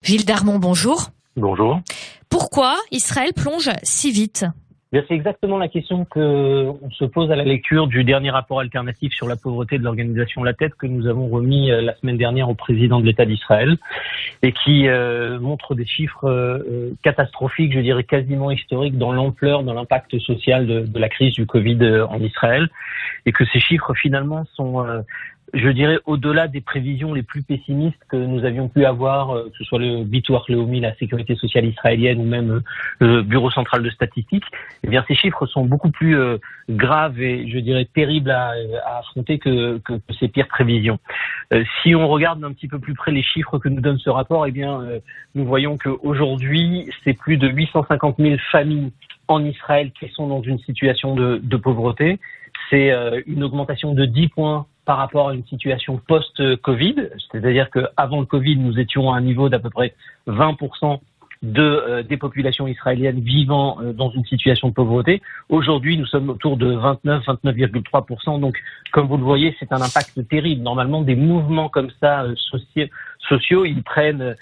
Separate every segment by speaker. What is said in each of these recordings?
Speaker 1: Gilles Darmon, bonjour.
Speaker 2: Bonjour.
Speaker 1: Pourquoi Israël plonge si vite ?
Speaker 2: Bien, c'est exactement la question qu'on se pose à la lecture du dernier rapport alternatif sur la pauvreté de l'organisation La Tête que nous avons remis la semaine dernière au président de l'État d'Israël et qui montre des chiffres catastrophiques, je dirais quasiment historiques dans l'ampleur, dans l'impact social de la crise du Covid en Israël, et que ces chiffres finalement sont je dirais au-delà des prévisions les plus pessimistes que nous avions pu avoir, que ce soit le Bitur Leumi, la sécurité sociale israélienne, ou même le Bureau central de statistique. Eh bien, ces chiffres sont beaucoup plus graves et, je dirais, terribles à affronter que ces pires prévisions. Si on regarde un petit peu plus près les chiffres que nous donne ce rapport, eh bien, nous voyons qu'aujourd'hui, c'est plus de 850 000 familles en Israël qui sont dans une situation de pauvreté. C'est une augmentation de 10 points par rapport à une situation post-Covid, c'est-à-dire qu'avant le Covid, nous étions à un niveau d'à peu près 20% des populations israéliennes vivant dans une situation de pauvreté. Aujourd'hui, nous sommes autour de 29,3%. Donc, comme vous le voyez, c'est un impact terrible. Normalement, des mouvements comme ça, sociaux, ils prennent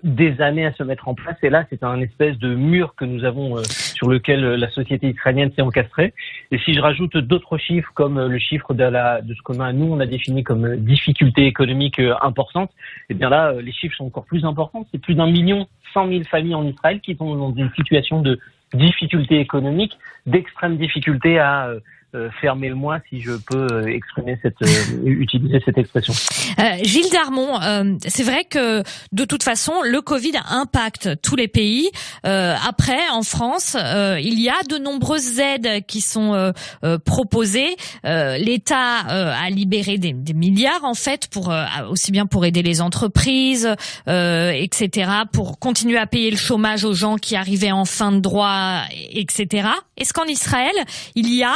Speaker 2: des années à se mettre en place. Et là, c'est un espèce de mur que nous avons sur lequel la société israélienne s'est encastrée. Et si je rajoute d'autres chiffres, comme le chiffre de ce qu'on a, nous, on a défini comme difficulté économique importante, et bien là, les chiffres sont encore plus importants. C'est plus d'1,1 million familles en Israël qui sont dans une situation de difficulté économique, d'extrême difficulté à fermer le mois, si je peux utiliser cette expression.
Speaker 1: Gilles Darmon, c'est vrai que de toute façon, le Covid impacte tous les pays. Après, en France, il y a de nombreuses aides qui sont proposées. L'État a libéré des milliards en fait pour aussi bien pour aider les entreprises, etc., pour continuer à payer le chômage aux gens qui arrivaient en fin de droit, etc. Est-ce qu'en Israël, il y a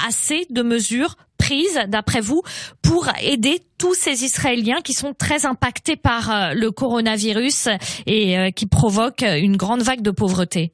Speaker 1: assez de mesures prises, d'après vous, pour aider tous ces Israéliens qui sont très impactés par le coronavirus et qui provoquent une grande vague de pauvreté?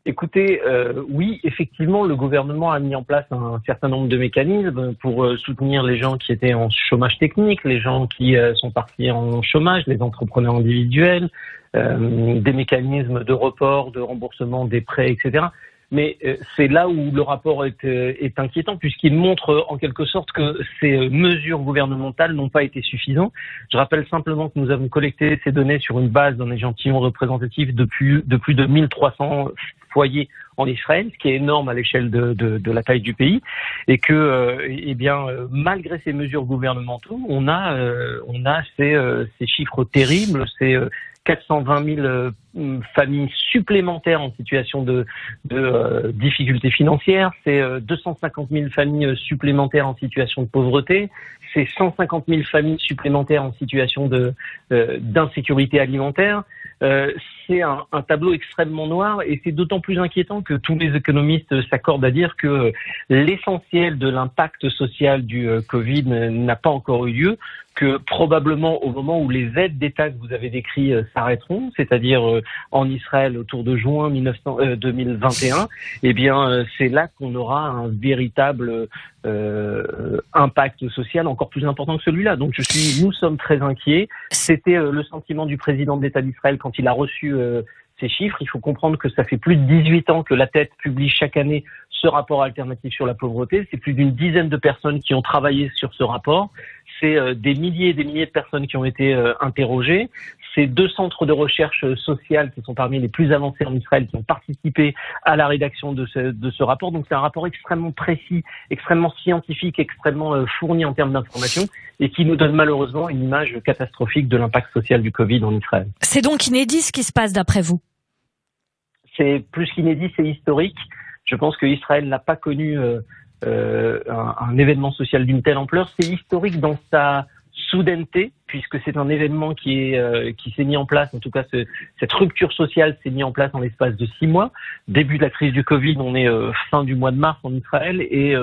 Speaker 2: Écoutez, oui, effectivement, le gouvernement a mis en place un certain nombre de mécanismes pour soutenir les gens qui étaient en chômage technique, les gens qui sont partis en chômage, les entrepreneurs individuels, des mécanismes de report, de remboursement des prêts, etc. Mais c'est là où le rapport est inquiétant, puisqu'il montre en quelque sorte que ces mesures gouvernementales n'ont pas été suffisantes. Je rappelle simplement que nous avons collecté ces données sur une base d'un échantillon représentatif de plus de 1300 foyers en Israël, ce qui est énorme à l'échelle de la taille du pays, et que, malgré ces mesures gouvernementales, on a ces chiffres terribles, ces 420 000 familles supplémentaires en situation de difficultés financières, c'est 250 000 familles supplémentaires en situation de pauvreté, c'est 150 000 familles supplémentaires en situation d'insécurité alimentaire. C'est un tableau extrêmement noir, et c'est d'autant plus inquiétant que tous les économistes s'accordent à dire que l'essentiel de l'impact social du Covid n'a pas encore eu lieu, que probablement au moment où les aides d'État que vous avez décrites s'arrêteront, c'est-à-dire en Israël autour de juin 2021, eh bien c'est là qu'on aura un véritable impact social encore plus important que celui-là. Donc nous sommes très inquiets. C'était le sentiment du président de l'État d'Israël quand il a reçu ces chiffres. Il faut comprendre que ça fait plus de 18 ans que La Tête publie chaque année ce rapport alternatif sur la pauvreté. C'est plus d'une dizaine de personnes qui ont travaillé sur ce rapport. C'est des milliers et des milliers de personnes qui ont été interrogées. C'est 2 centres de recherche sociale qui sont parmi les plus avancés en Israël qui ont participé à la rédaction de ce rapport. Donc c'est un rapport extrêmement précis, extrêmement scientifique, extrêmement fourni en termes d'informations, et qui nous donne malheureusement une image catastrophique de l'impact social du Covid en Israël.
Speaker 1: C'est donc inédit ce qui se passe d'après vous?
Speaker 2: C'est plus qu'inédit, c'est historique. Je pense que Israël n'a pas connu un événement social d'une telle ampleur. C'est historique dans sa soudaineté, puisque c'est un événement qui s'est mis en place, en tout cas cette rupture sociale s'est mise en place en l'espace de 6 mois. Début de la crise du Covid, on est fin du mois de mars en Israël, et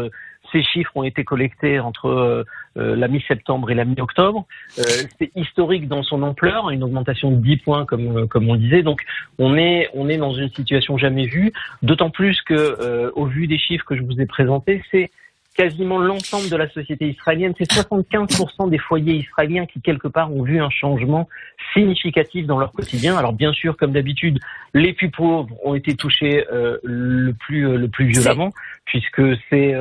Speaker 2: ces chiffres ont été collectés entre la mi-septembre et la mi-octobre. C'est historique dans son ampleur, une augmentation de 10 points comme on le disait. Donc on est dans une situation jamais vue, d'autant plus que au vu des chiffres que je vous ai présentés, c'est quasiment l'ensemble de la société israélienne. C'est 75% des foyers israéliens qui, quelque part, ont vu un changement significatif dans leur quotidien. Alors, bien sûr, comme d'habitude, les plus pauvres ont été touchés le plus violemment, puisque c'est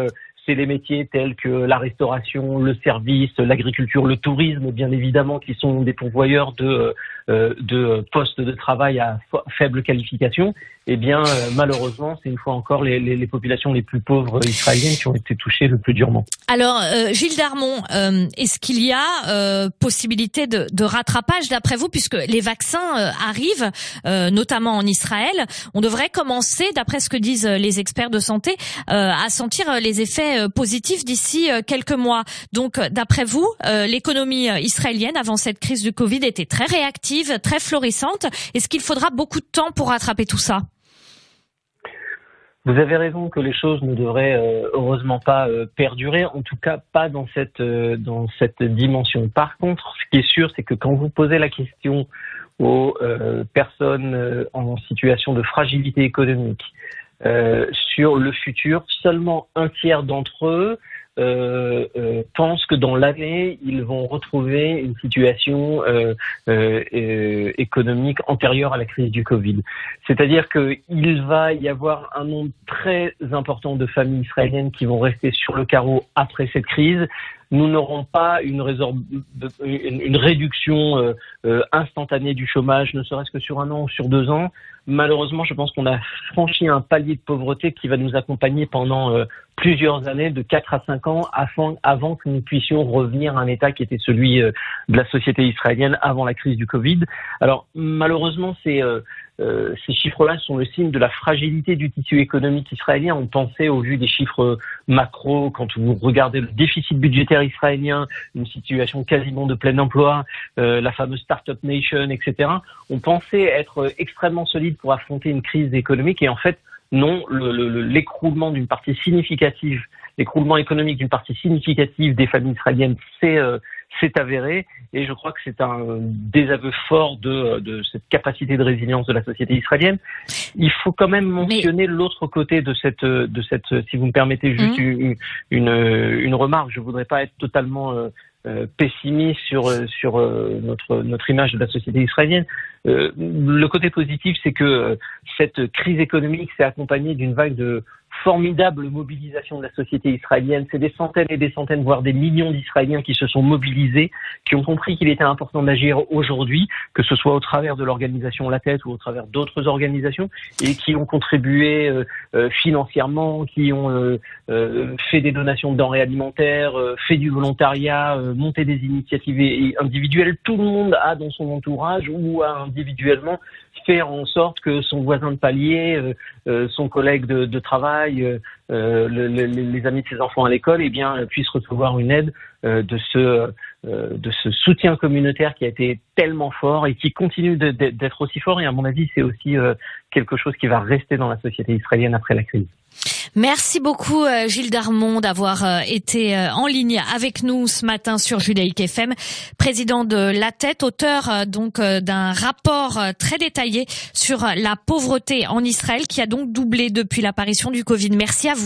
Speaker 2: des métiers tels que la restauration, le service, l'agriculture, le tourisme, bien évidemment, qui sont des pourvoyeurs de postes de travail à faible qualification. Eh bien, malheureusement, c'est une fois encore les populations les plus pauvres israéliennes qui ont été touchées le plus durement.
Speaker 1: Alors, Gilles Darmon, est-ce qu'il y a possibilité de rattrapage d'après vous, puisque les vaccins arrivent, notamment en Israël? On devrait commencer, d'après ce que disent les experts de santé, à sentir les effets positifs d'ici quelques mois. Donc, d'après vous, l'économie israélienne, avant cette crise du Covid, était très réactive, très florissante. Est-ce qu'il faudra beaucoup de temps pour rattraper tout ça?
Speaker 2: Vous avez raison que les choses ne devraient heureusement pas perdurer, en tout cas pas dans cette dimension. Par contre, ce qui est sûr, c'est que quand vous posez la question aux personnes en situation de fragilité économique sur le futur, seulement un tiers d'entre eux pensent que dans l'année, ils vont retrouver une situation économique antérieure à la crise du Covid. C'est-à-dire qu'il va y avoir un nombre très important de familles israéliennes qui vont rester sur le carreau après cette crise. Nous n'aurons pas une réduction instantanée du chômage, ne serait-ce que sur 1 an ou sur 2 ans. Malheureusement, je pense qu'on a franchi un palier de pauvreté qui va nous accompagner pendant plusieurs années, de 4 à 5 ans, avant que nous puissions revenir à un état qui était celui de la société israélienne avant la crise du Covid. Alors, malheureusement, ces chiffres-là sont le signe de la fragilité du tissu économique israélien. On pensait, au vu des chiffres macro, quand vous regardez le déficit budgétaire israélien, une situation quasiment de plein emploi, la fameuse Startup Nation, etc., on pensait être extrêmement solide pour affronter une crise économique. Et en fait, non, l'écroulement d'une partie significative, l'écroulement économique d'une partie significative des familles israéliennes, c'est avéré, et je crois que c'est un désaveu fort de cette capacité de résilience de la société israélienne. Il faut quand même mentionner l'autre côté de cette, si vous me permettez juste une remarque. Je voudrais pas être totalement pessimiste sur notre image de la société israélienne. Le côté positif, c'est que cette crise économique s'est accompagnée d'une vague de formidable mobilisation de la société israélienne. C'est des centaines et des centaines, voire des millions d'Israéliens qui se sont mobilisés, qui ont compris qu'il était important d'agir aujourd'hui, que ce soit au travers de l'organisation La Tête ou au travers d'autres organisations, et qui ont contribué financièrement, qui ont fait des donations de denrées alimentaires, fait du volontariat, monté des initiatives individuelles. Tout le monde a dans son entourage ou a individuellement faire en sorte que son voisin de palier, son collègue de travail, les amis de ses enfants à l'école, eh bien, puissent recevoir une aide de ce soutien communautaire qui a été tellement fort et qui continue d'être aussi fort. Et à mon avis, c'est aussi quelque chose qui va rester dans la société israélienne après la crise.
Speaker 1: Merci beaucoup Gilles Darmon d'avoir été en ligne avec nous ce matin sur Judaïque FM, président de La Tête, auteur donc d'un rapport très détaillé sur la pauvreté en Israël qui a donc doublé depuis l'apparition du Covid. Merci à vous.